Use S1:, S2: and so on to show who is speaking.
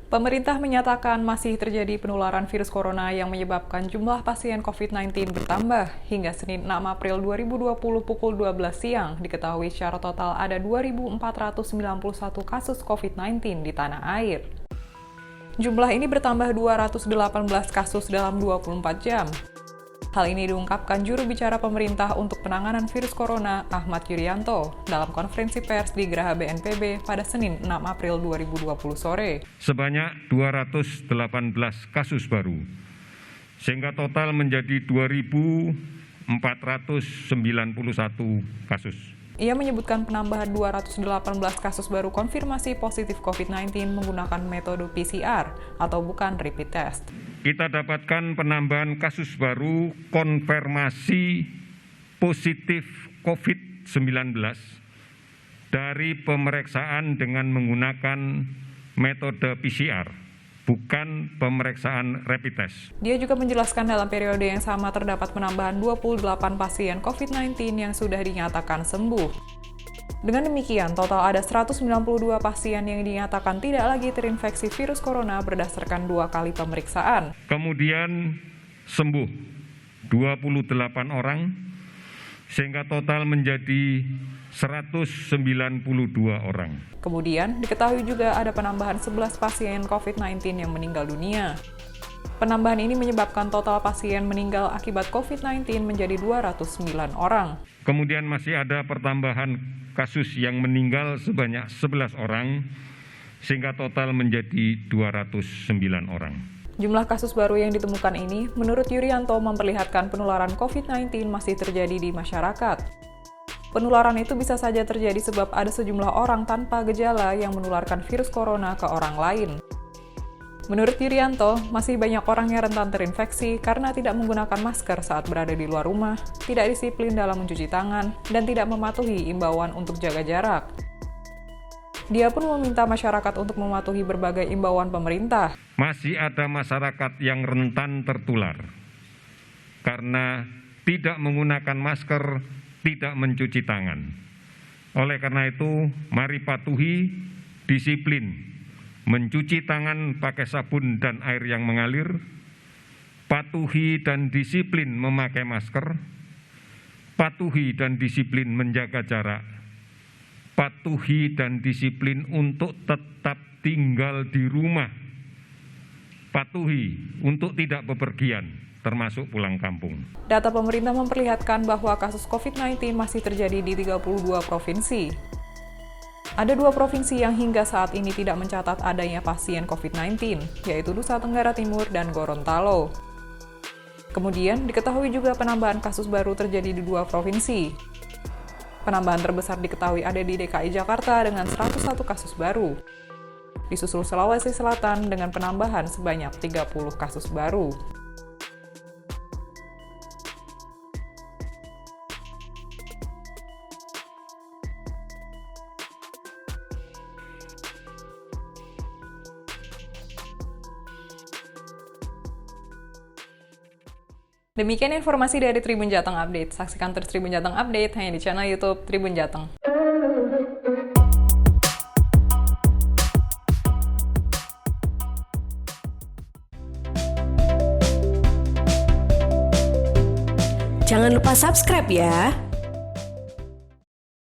S1: Pemerintah menyatakan masih terjadi penularan virus corona yang menyebabkan jumlah pasien COVID-19 bertambah. Hingga Senin 6 April 2020 pukul 12 siang, diketahui secara total ada 2.491 kasus COVID-19 di tanah air. Jumlah ini bertambah 218 kasus dalam 24 jam. Hal ini diungkapkan juru bicara pemerintah untuk penanganan virus corona, Ahmad Yuryanto, dalam konferensi pers di Geraha BNPB pada Senin 6 April 2020 sore.
S2: Sebanyak 218 kasus baru, sehingga total menjadi 2.491 kasus.
S1: Ia menyebutkan penambahan 218 kasus baru konfirmasi positif COVID-19 menggunakan metode PCR atau bukan rapid test.
S2: Kita dapatkan penambahan kasus baru konfirmasi positif COVID-19 dari pemeriksaan dengan menggunakan metode PCR, bukan pemeriksaan rapid test.
S1: Dia juga menjelaskan dalam periode yang sama terdapat penambahan 28 pasien COVID-19 yang sudah dinyatakan sembuh. Dengan demikian, total ada 192 pasien yang dinyatakan tidak lagi terinfeksi virus corona berdasarkan 2 kali pemeriksaan.
S2: Kemudian sembuh 28 orang, sehingga total menjadi 192 orang.
S1: Kemudian, diketahui juga ada penambahan 11 pasien COVID-19 yang meninggal dunia. Penambahan ini menyebabkan total pasien meninggal akibat COVID-19 menjadi 209 orang.
S2: Kemudian masih ada pertambahan kasus yang meninggal sebanyak 11 orang, sehingga total menjadi 209 orang.
S1: Jumlah kasus baru yang ditemukan ini, menurut Yuryanto, memperlihatkan penularan COVID-19 masih terjadi di masyarakat. Penularan itu bisa saja terjadi sebab ada sejumlah orang tanpa gejala yang menularkan virus corona ke orang lain. Menurut Yuryanto, masih banyak orang yang rentan terinfeksi karena tidak menggunakan masker saat berada di luar rumah, tidak disiplin dalam mencuci tangan, dan tidak mematuhi imbauan untuk jaga jarak. Dia pun meminta masyarakat untuk mematuhi berbagai imbauan pemerintah.
S2: Masih ada masyarakat yang rentan tertular karena tidak menggunakan masker, tidak mencuci tangan. Oleh karena itu, mari patuhi disiplin mencuci tangan pakai sabun dan air yang mengalir, patuhi dan disiplin memakai masker, patuhi dan disiplin menjaga jarak, patuhi dan disiplin untuk tetap tinggal di rumah, patuhi untuk tidak bepergian, termasuk pulang kampung.
S1: Data pemerintah memperlihatkan bahwa kasus COVID-19 masih terjadi di 32 provinsi. Ada 2 provinsi yang hingga saat ini tidak mencatat adanya pasien COVID-19, yaitu Nusa Tenggara Timur dan Gorontalo. Kemudian, diketahui juga penambahan kasus baru terjadi di 2 provinsi. Penambahan terbesar diketahui ada di DKI Jakarta dengan 101 kasus baru. Disusul Sulawesi Selatan dengan penambahan sebanyak 30 kasus baru. Demikian informasi dari Tribun Jateng Update. Saksikan terus Tribun Jateng Update hanya di channel YouTube Tribun Jateng.
S3: Jangan lupa subscribe ya.